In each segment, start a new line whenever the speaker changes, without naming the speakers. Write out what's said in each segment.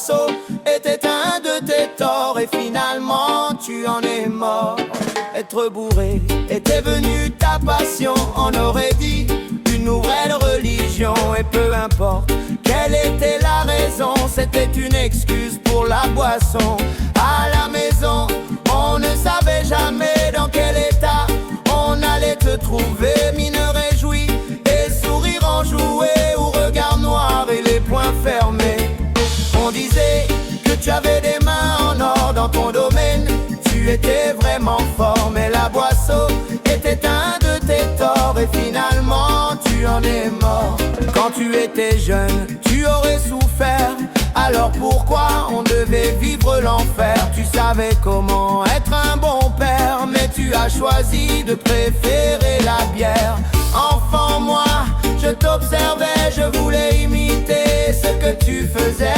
boisseau était un de tes torts et finalement tu en es mort. Être bourré était venu ta passion, on aurait dit une nouvelle religion. Et peu importe quelle était la raison, c'était une excuse pour la boisson. À la maison, on ne savait jamais dans quel état on allait te trouver, mineur réjoui et sourire enjoué ou regard noir et les poings fermés. On disait que tu avais des mains en or dans ton domaine, tu étais vraiment fort, mais la boisseau était un de tes torts et finalement tu en es mort. Quand tu étais jeune, tu aurais souffert, alors pourquoi on devait vivre l'enfer? Tu savais comment être un bon père, mais tu as choisi de préférer la bière. Enfant, moi, je t'observais, je voulais imiter ce que tu faisais.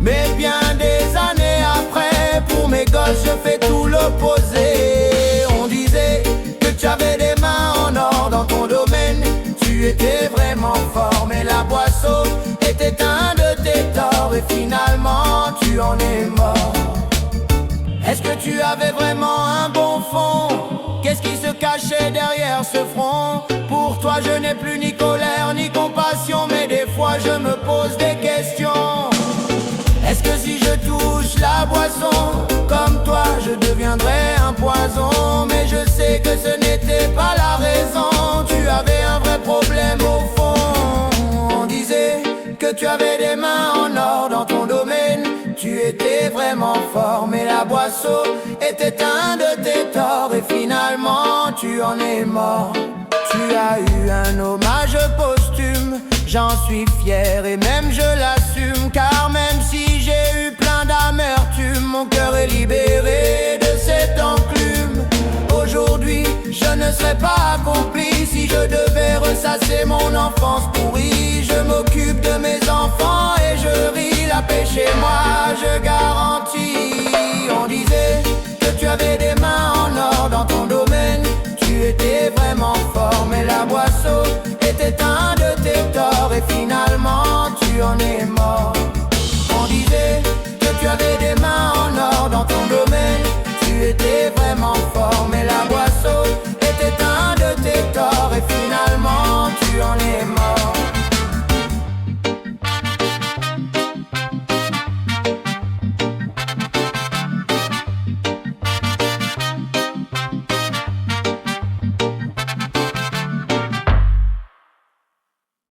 Mais bien des années après, pour mes gosses, je fais tout l'opposé. On disait que tu avais des mains en or dans ton domaine, tu étais vraiment fort, mais la boisseau était un de tes torts et finalement tu en es mort. Est-ce que tu avais vraiment un bon fond? Qu'est-ce qui se cachait derrière ce front? Pour toi je n'ai plus ni colère ni compassion, mais des fois je me pose des questions. Est-ce que si je touche la boisson, comme toi je deviendrais un poison? Mais je sais que ce n'était pas la raison, tu avais un vrai problème au fond. On disait que tu avais des mains en or dans ton domaine, tu étais vraiment fort, mais la boisseau était un de tes torts et finalement tu en es mort. Tu as eu un hommage posthume, j'en suis fier et même je l'assume, car même si j'ai eu plein d'amertume, mon cœur est libéré de cette enclume. Aujourd'hui, je ne serais pas accompli si je devais ressasser mon enfance pourrie. Je m'occupe de mes enfants et je ris, la paix chez moi, je garantis. On disait que tu avais des mains en or dans ton domaine, tu étais vraiment fort, mais la boisson